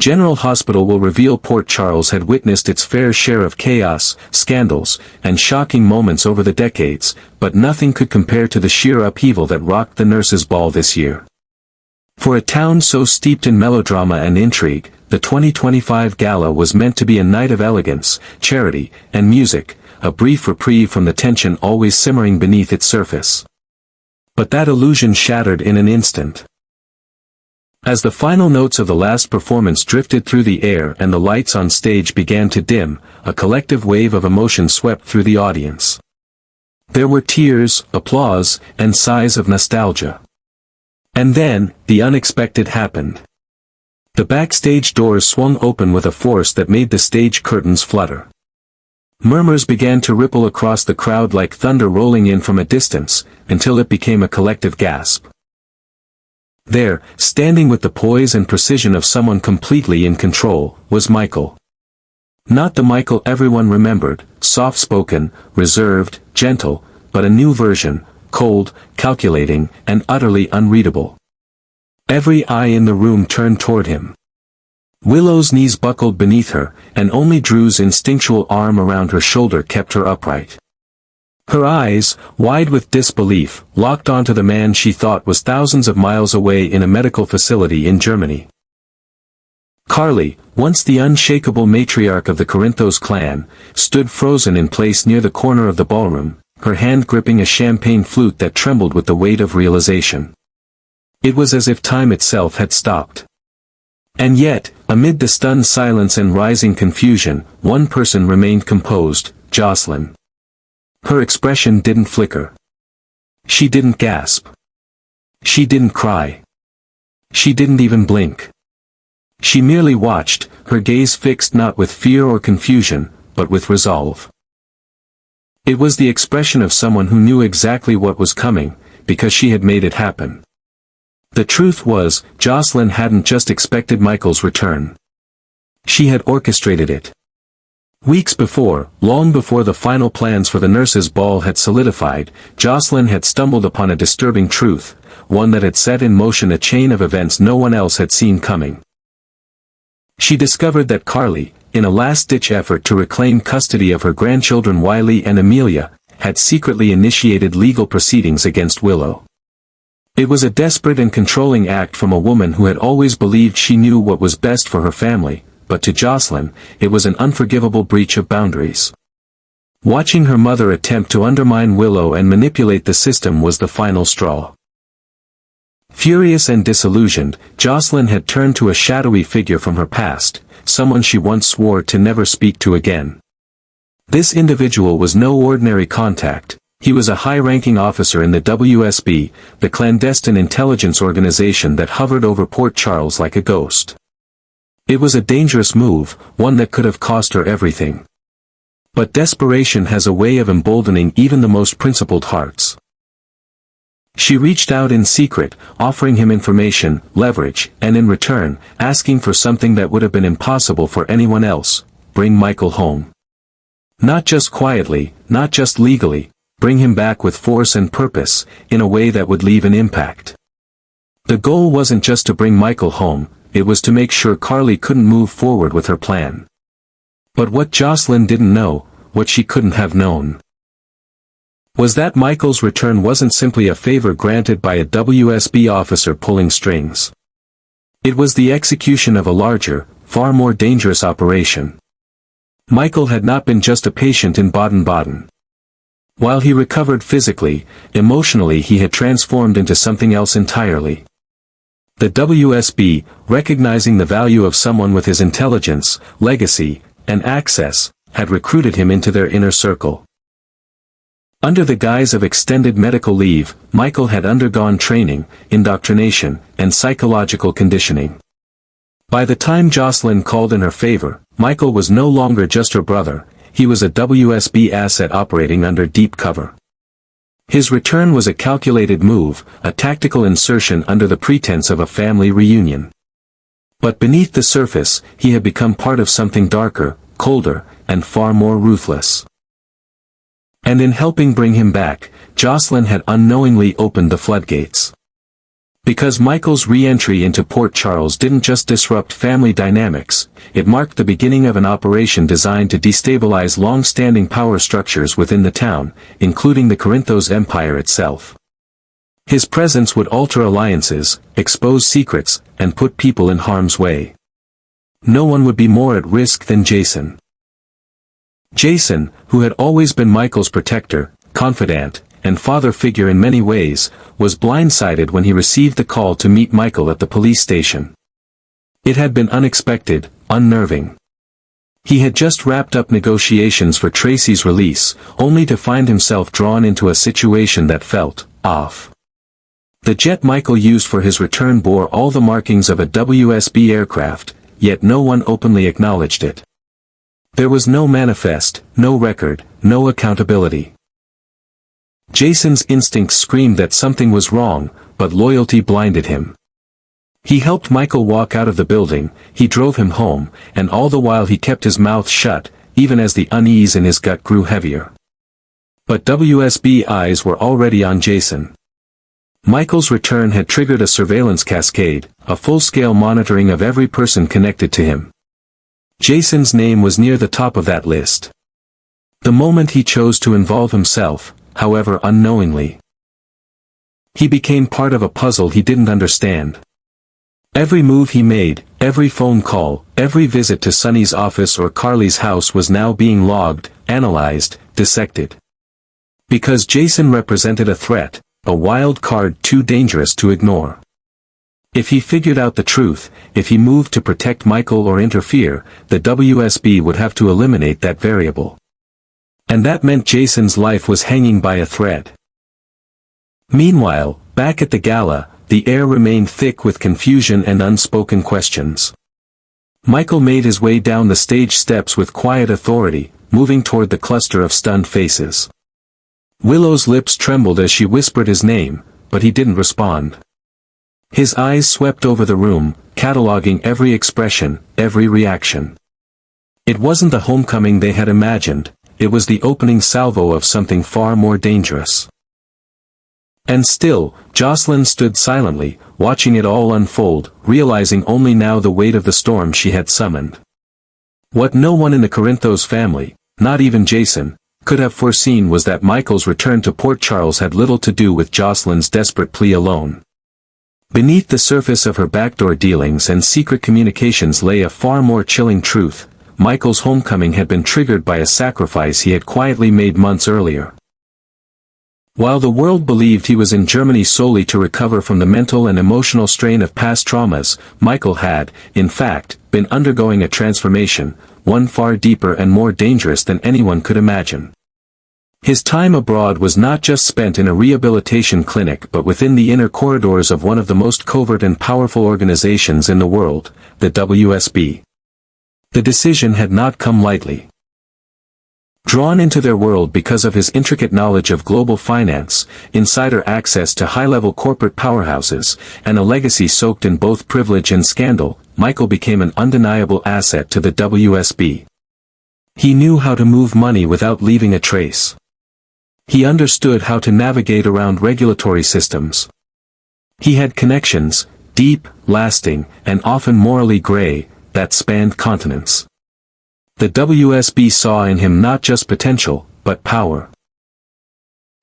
General Hospital will reveal Port Charles had witnessed its fair share of chaos, scandals, and shocking moments over the decades, but nothing could compare to the sheer upheaval that rocked the nurses' ball this year. For a town so steeped in melodrama and intrigue, the 2025 gala was meant to be a night of elegance, charity, and music, a brief reprieve from the tension always simmering beneath its surface. But that illusion shattered in an instant. As the final notes of the last performance drifted through the air and the lights on stage began to dim, a collective wave of emotion swept through the audience. There were tears, applause, and sighs of nostalgia. And then, the unexpected happened. The backstage doors swung open with a force that made the stage curtains flutter. Murmurs began to ripple across the crowd like thunder rolling in from a distance, until it became a collective gasp. There, standing with the poise and precision of someone completely in control, was Michael. Not the Michael everyone remembered, soft-spoken, reserved, gentle, but a new version, cold, calculating, and utterly unreadable. Every eye in the room turned toward him. Willow's knees buckled beneath her, and only Drew's instinctual arm around her shoulder kept her upright. Her eyes, wide with disbelief, locked onto the man she thought was thousands of miles away in a medical facility in Germany. Carly, once the unshakable matriarch of the Corinthos clan, stood frozen in place near the corner of the ballroom, her hand gripping a champagne flute that trembled with the weight of realization. It was as if time itself had stopped. And yet, amid the stunned silence and rising confusion, one person remained composed, Jocelyn. Her expression didn't flicker. She didn't gasp. She didn't cry. She didn't even blink. She merely watched, her gaze fixed not with fear or confusion, but with resolve. It was the expression of someone who knew exactly what was coming, because she had made it happen. The truth was, Jocelyn hadn't just expected Michael's return. She had orchestrated it. Weeks before, long before the final plans for the nurses' ball had solidified, Jocelyn had stumbled upon a disturbing truth, one that had set in motion a chain of events no one else had seen coming. She discovered that Carly, in a last-ditch effort to reclaim custody of her grandchildren Wiley and Amelia, had secretly initiated legal proceedings against Willow. It was a desperate and controlling act from a woman who had always believed she knew what was best for her family, but to Jocelyn, it was an unforgivable breach of boundaries. Watching her mother attempt to undermine Willow and manipulate the system was the final straw. Furious and disillusioned, Jocelyn had turned to a shadowy figure from her past, someone she once swore to never speak to again. This individual was no ordinary contact. He was a high-ranking officer in the WSB, the clandestine intelligence organization that hovered over Port Charles like a ghost. It was a dangerous move, one that could have cost her everything. But desperation has a way of emboldening even the most principled hearts. She reached out in secret, offering him information, leverage, and in return, asking for something that would have been impossible for anyone else: bring Michael home. Not just quietly, not just legally, bring him back with force and purpose, in a way that would leave an impact. The goal wasn't just to bring Michael home, it was to make sure Carly couldn't move forward with her plan. But what Jocelyn didn't know, what she couldn't have known, was that Michael's return wasn't simply a favor granted by a WSB officer pulling strings. It was the execution of a larger, far more dangerous operation. Michael had not been just a patient in Baden-Baden. While he recovered physically, emotionally he had transformed into something else entirely. The WSB, recognizing the value of someone with his intelligence, legacy, and access, had recruited him into their inner circle. Under the guise of extended medical leave, Michael had undergone training, indoctrination, and psychological conditioning. By the time Jocelyn called in her favor, Michael was no longer just her brother, he was a WSB asset operating under deep cover. His return was a calculated move, a tactical insertion under the pretense of a family reunion. But beneath the surface, he had become part of something darker, colder, and far more ruthless. And in helping bring him back, Jocelyn had unknowingly opened the floodgates. Because Michael's re-entry into Port Charles didn't just disrupt family dynamics, it marked the beginning of an operation designed to destabilize long-standing power structures within the town, including the Corinthos Empire itself. His presence would alter alliances, expose secrets, and put people in harm's way. No one would be more at risk than Jason. Jason, who had always been Michael's protector, confidant, and father figure in many ways, was blindsided when he received the call to meet Michael at the police station. It had been unexpected, unnerving. He had just wrapped up negotiations for Tracy's release, only to find himself drawn into a situation that felt off. The jet Michael used for his return bore all the markings of a WSB aircraft, yet no one openly acknowledged it. There was no manifest, no record, no accountability. Jason's instincts screamed that something was wrong, but loyalty blinded him. He helped Michael walk out of the building, he drove him home, and all the while he kept his mouth shut, even as the unease in his gut grew heavier. But WSB eyes were already on Jason. Michael's return had triggered a surveillance cascade, a full-scale monitoring of every person connected to him. Jason's name was near the top of that list. The moment he chose to involve himself, however unknowingly, he became part of a puzzle he didn't understand. Every move he made, every phone call, every visit to Sonny's office or Carly's house was now being logged, analyzed, dissected. Because Jason represented a threat, a wild card too dangerous to ignore. If he figured out the truth, if he moved to protect Michael or interfere, the WSB would have to eliminate that variable. And that meant Jason's life was hanging by a thread. Meanwhile, back at the gala, the air remained thick with confusion and unspoken questions. Michael made his way down the stage steps with quiet authority, moving toward the cluster of stunned faces. Willow's lips trembled as she whispered his name, but he didn't respond. His eyes swept over the room, cataloging every expression, every reaction. It wasn't the homecoming they had imagined, it was the opening salvo of something far more dangerous. And still, Jocelyn stood silently, watching it all unfold, realizing only now the weight of the storm she had summoned. What no one in the Corinthos family, not even Jason, could have foreseen was that Michael's return to Port Charles had little to do with Jocelyn's desperate plea alone. Beneath the surface of her backdoor dealings and secret communications lay a far more chilling truth. Michael's homecoming had been triggered by a sacrifice he had quietly made months earlier. While the world believed he was in Germany solely to recover from the mental and emotional strain of past traumas, Michael had, in fact, been undergoing a transformation, one far deeper and more dangerous than anyone could imagine. His time abroad was not just spent in a rehabilitation clinic but within the inner corridors of one of the most covert and powerful organizations in the world, the WSB. The decision had not come lightly. Drawn into their world because of his intricate knowledge of global finance, insider access to high-level corporate powerhouses, and a legacy soaked in both privilege and scandal, Michael became an undeniable asset to the WSB. He knew how to move money without leaving a trace. He understood how to navigate around regulatory systems. He had connections, deep, lasting, and often morally gray, that spanned continents. The WSB saw in him not just potential, but power.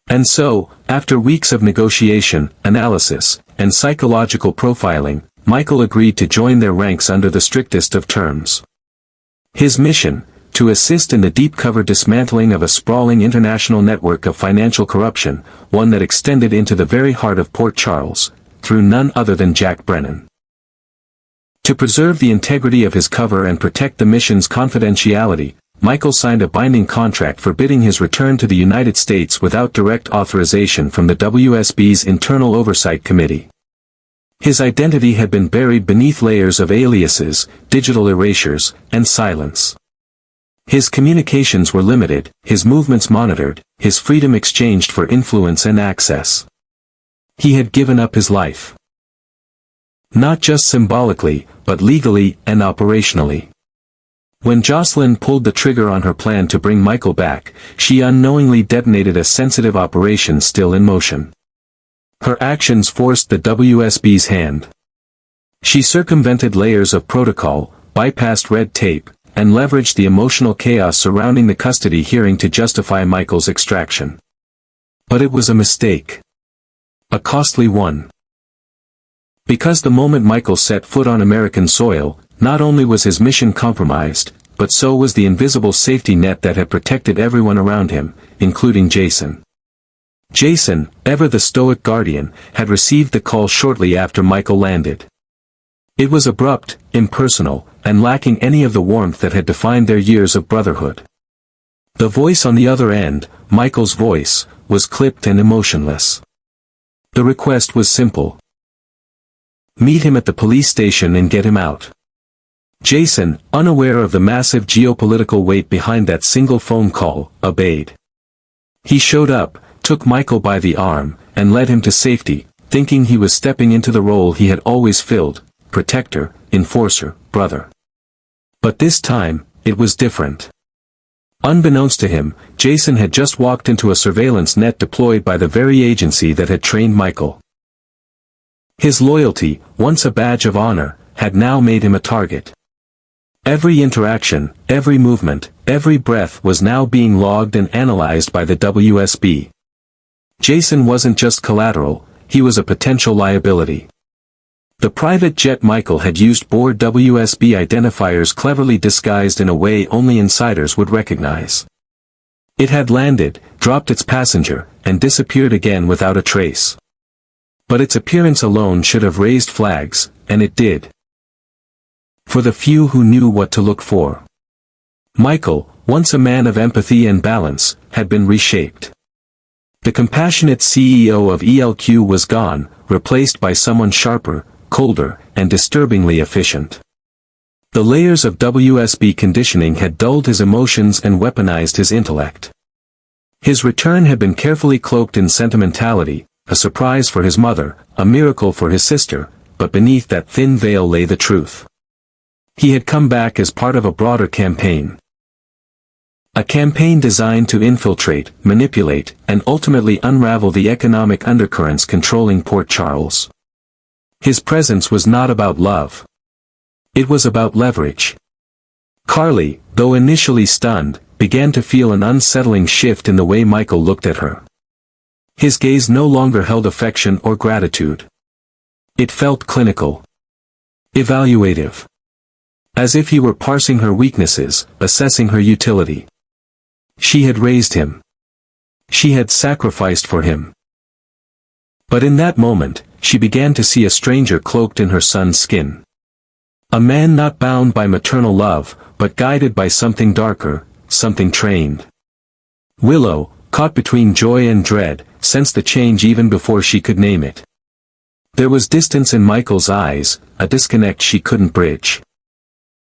And so, after weeks of negotiation, analysis, and psychological profiling, Michael agreed to join their ranks under the strictest of terms. His mission, to assist in the deep-cover dismantling of a sprawling international network of financial corruption, one that extended into the very heart of Port Charles, through none other than Jack Brennan. To preserve the integrity of his cover and protect the mission's confidentiality, Michael signed a binding contract forbidding his return to the United States without direct authorization from the WSB's Internal Oversight Committee. His identity had been buried beneath layers of aliases, digital erasures, and silence. His communications were limited, his movements monitored, his freedom exchanged for influence and access. He had given up his life. Not just symbolically, but legally and operationally. When Jocelyn pulled the trigger on her plan to bring Michael back, she unknowingly detonated a sensitive operation still in motion. Her actions forced the WSB's hand. She circumvented layers of protocol, bypassed red tape, and leveraged the emotional chaos surrounding the custody hearing to justify Michael's extraction. But it was a mistake. A costly one. Because the moment Michael set foot on American soil, not only was his mission compromised, but so was the invisible safety net that had protected everyone around him, including Jason. Jason, ever the stoic guardian, had received the call shortly after Michael landed. It was abrupt, impersonal, and lacking any of the warmth that had defined their years of brotherhood. The voice on the other end, Michael's voice, was clipped and emotionless. The request was simple. Meet him at the police station and get him out. Jason, unaware of the massive geopolitical weight behind that single phone call, obeyed. He showed up, took Michael by the arm, and led him to safety, thinking he was stepping into the role he had always filled: protector, enforcer, brother. But this time, it was different. Unbeknownst to him, Jason had just walked into a surveillance net deployed by the very agency that had trained Michael. His loyalty, once a badge of honor, had now made him a target. Every interaction, every movement, every breath was now being logged and analyzed by the WSB. Jason wasn't just collateral, he was a potential liability. The private jet Michael had used bore WSB identifiers cleverly disguised in a way only insiders would recognize. It had landed, dropped its passenger, and disappeared again without a trace. But its appearance alone should have raised flags, and it did. For the few who knew what to look for. Michael, once a man of empathy and balance, had been reshaped. The compassionate CEO of ELQ was gone, replaced by someone sharper, colder, and disturbingly efficient. The layers of WSB conditioning had dulled his emotions and weaponized his intellect. His return had been carefully cloaked in sentimentality, a surprise for his mother, a miracle for his sister, but beneath that thin veil lay the truth. He had come back as part of a broader campaign. A campaign designed to infiltrate, manipulate, and ultimately unravel the economic undercurrents controlling Port Charles. His presence was not about love. It was about leverage. Carly, though initially stunned, began to feel an unsettling shift in the way Michael looked at her. His gaze no longer held affection or gratitude. It felt clinical. Evaluative. As if he were parsing her weaknesses, assessing her utility. She had raised him. She had sacrificed for him. But in that moment, she began to see a stranger cloaked in her son's skin. A man not bound by maternal love, but guided by something darker, something trained. Willow, caught between joy and dread, sensed the change even before she could name it. There was distance in Michael's eyes, a disconnect she couldn't bridge.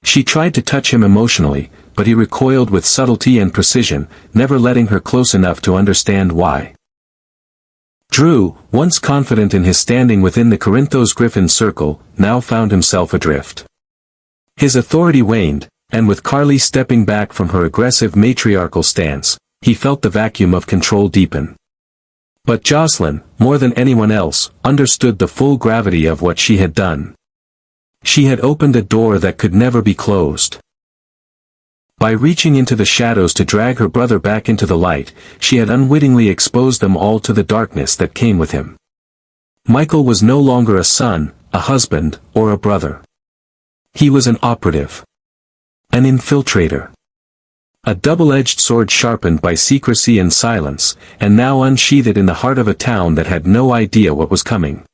She tried to touch him emotionally, but he recoiled with subtlety and precision, never letting her close enough to understand why. Drew, once confident in his standing within the Corinthos Griffin circle, now found himself adrift. His authority waned, and with Carly stepping back from her aggressive matriarchal stance, he felt the vacuum of control deepen. But Jocelyn, more than anyone else, understood the full gravity of what she had done. She had opened a door that could never be closed. By reaching into the shadows to drag her brother back into the light, she had unwittingly exposed them all to the darkness that came with him. Michael was no longer a son, a husband, or a brother. He was an operative. An infiltrator. A double-edged sword sharpened by secrecy and silence, and now unsheathed in the heart of a town that had no idea what was coming.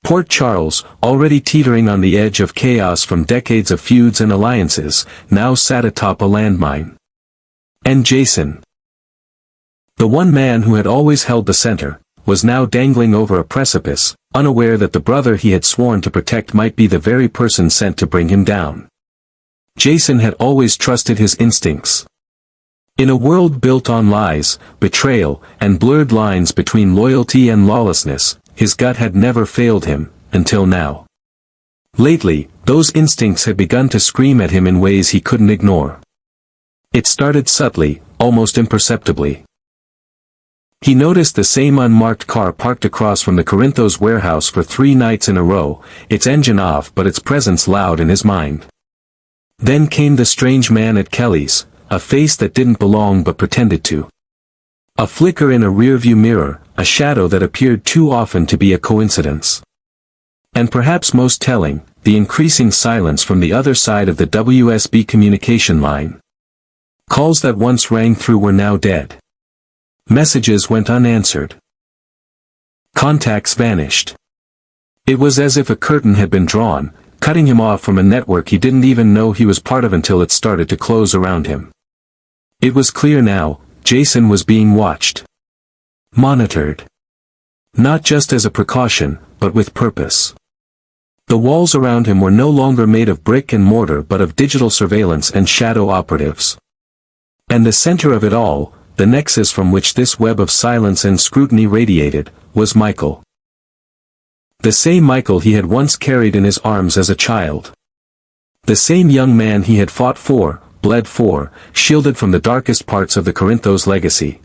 Port Charles, already teetering on the edge of chaos from decades of feuds and alliances, now sat atop a landmine. And Jason, the one man who had always held the center, was now dangling over a precipice, unaware that the brother he had sworn to protect might be the very person sent to bring him down. Jason had always trusted his instincts. In a world built on lies, betrayal, and blurred lines between loyalty and lawlessness, his gut had never failed him, until now. Lately, those instincts had begun to scream at him in ways he couldn't ignore. It started subtly, almost imperceptibly. He noticed the same unmarked car parked across from the Corinthos warehouse for 3 nights in a row, its engine off but its presence loud in his mind. Then came the strange man at Kelly's, a face that didn't belong but pretended to. A flicker in a rearview mirror, a shadow that appeared too often to be a coincidence. And perhaps most telling, the increasing silence from the other side of the WSB communication line. Calls that once rang through were now dead. Messages went unanswered. Contacts vanished. It was as if a curtain had been drawn, cutting him off from a network he didn't even know he was part of until it started to close around him. It was clear now, Jason was being watched. Monitored. Not just as a precaution, but with purpose. The walls around him were no longer made of brick and mortar but of digital surveillance and shadow operatives. And the center of it all, the nexus from which this web of silence and scrutiny radiated, was Michael. The same Michael he had once carried in his arms as a child. The same young man he had fought for, bled for, shielded from the darkest parts of the Corinthos legacy.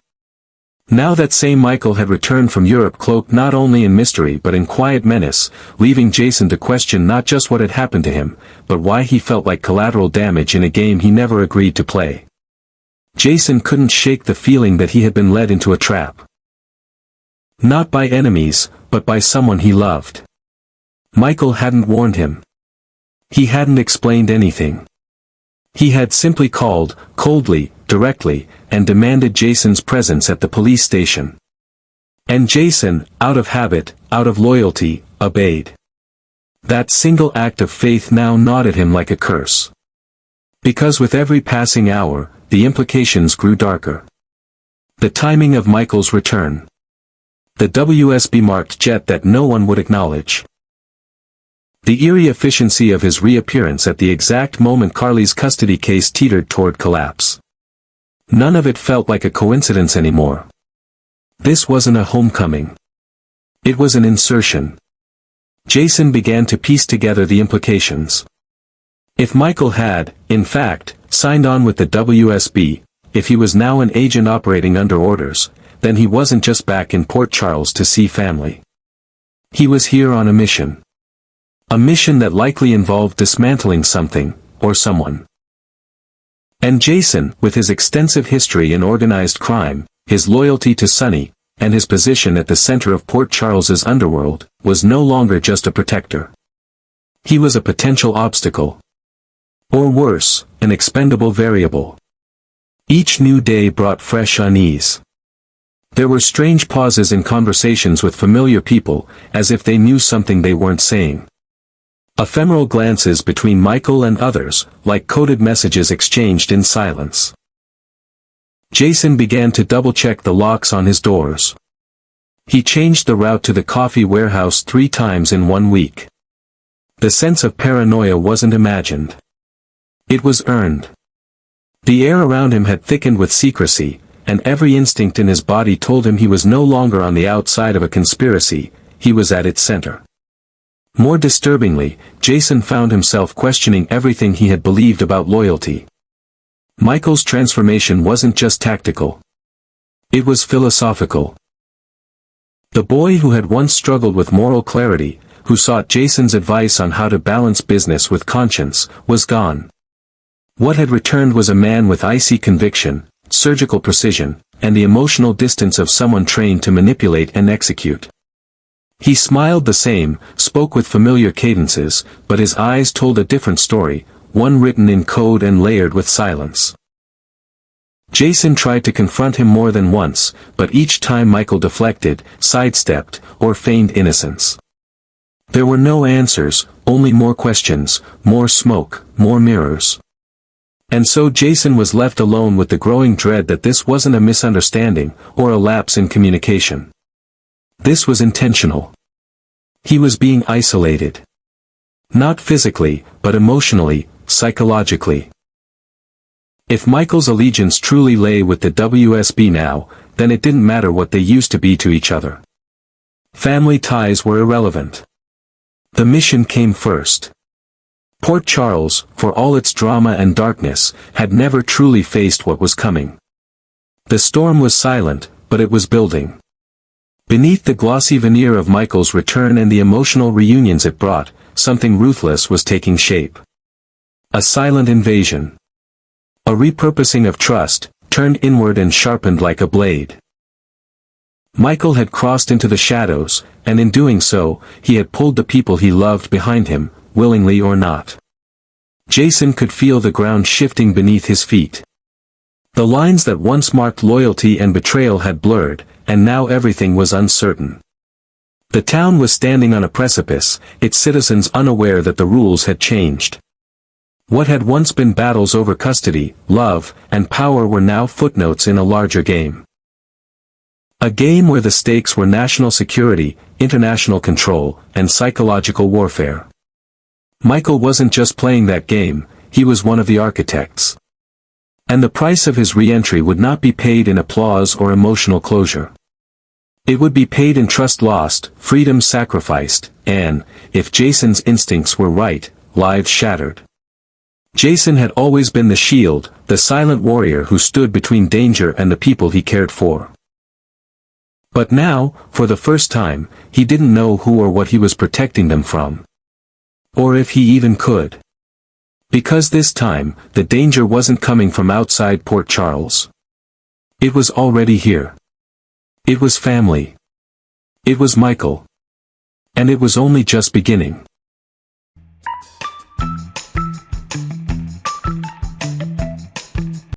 Now that same Michael had returned from Europe cloaked not only in mystery but in quiet menace, leaving Jason to question not just what had happened to him, but why he felt like collateral damage in a game he never agreed to play. Jason couldn't shake the feeling that he had been led into a trap. Not by enemies, but by someone he loved. Michael hadn't warned him. He hadn't explained anything. He had simply called, coldly, directly, and demanded Jason's presence at the police station. And Jason, out of habit, out of loyalty, obeyed. That single act of faith now gnawed at him like a curse. Because with every passing hour, the implications grew darker. The timing of Michael's return. The WSB-marked jet that no one would acknowledge. The eerie efficiency of his reappearance at the exact moment Carly's custody case teetered toward collapse. None of it felt like a coincidence anymore. This wasn't a homecoming. It was an insertion. Jason began to piece together the implications. If Michael had, in fact, signed on with the WSB, if he was now an agent operating under orders, then he wasn't just back in Port Charles to see family. He was here on a mission. A mission that likely involved dismantling something, or someone. And Jason, with his extensive history in organized crime, his loyalty to Sonny, and his position at the center of Port Charles's underworld, was no longer just a protector. He was a potential obstacle. Or worse, an expendable variable. Each new day brought fresh unease. There were strange pauses in conversations with familiar people, as if they knew something they weren't saying. Ephemeral glances between Michael and others, like coded messages exchanged in silence. Jason began to double-check the locks on his doors. He changed the route to the coffee warehouse 3 times in 1 week. The sense of paranoia wasn't imagined. It was earned. The air around him had thickened with secrecy, and every instinct in his body told him he was no longer on the outside of a conspiracy, he was at its center. More disturbingly, Jason found himself questioning everything he had believed about loyalty. Michael's transformation wasn't just tactical. It was philosophical. The boy who had once struggled with moral clarity, who sought Jason's advice on how to balance business with conscience, was gone. What had returned was a man with icy conviction, surgical precision, and the emotional distance of someone trained to manipulate and execute. He smiled the same, spoke with familiar cadences, but his eyes told a different story, one written in code and layered with silence. Jason tried to confront him more than once, but each time Michael deflected, sidestepped, or feigned innocence. There were no answers, only more questions, more smoke, more mirrors. And so Jason was left alone with the growing dread that this wasn't a misunderstanding, or a lapse in communication. This was intentional. He was being isolated. Not physically, but emotionally, psychologically. If Michael's allegiance truly lay with the WSB now, then it didn't matter what they used to be to each other. Family ties were irrelevant. The mission came first. Port Charles, for all its drama and darkness, had never truly faced what was coming. The storm was silent, but it was building. Beneath the glossy veneer of Michael's return and the emotional reunions it brought, something ruthless was taking shape. A silent invasion. A repurposing of trust, turned inward and sharpened like a blade. Michael had crossed into the shadows, and in doing so, he had pulled the people he loved behind him, willingly or not. Jason could feel the ground shifting beneath his feet. The lines that once marked loyalty and betrayal had blurred, and now everything was uncertain. The town was standing on a precipice, its citizens unaware that the rules had changed. What had once been battles over custody, love, and power were now footnotes in a larger game. A game where the stakes were national security, international control, and psychological warfare. Michael wasn't just playing that game, he was one of the architects. And the price of his re-entry would not be paid in applause or emotional closure. It would be paid in trust lost, freedom sacrificed, and, if Jason's instincts were right, lives shattered. Jason had always been the shield, the silent warrior who stood between danger and the people he cared for. But now, for the first time, he didn't know who or what he was protecting them from. Or if he even could. Because this time, the danger wasn't coming from outside Port Charles. It was already here. It was family. It was Michael. And it was only just beginning.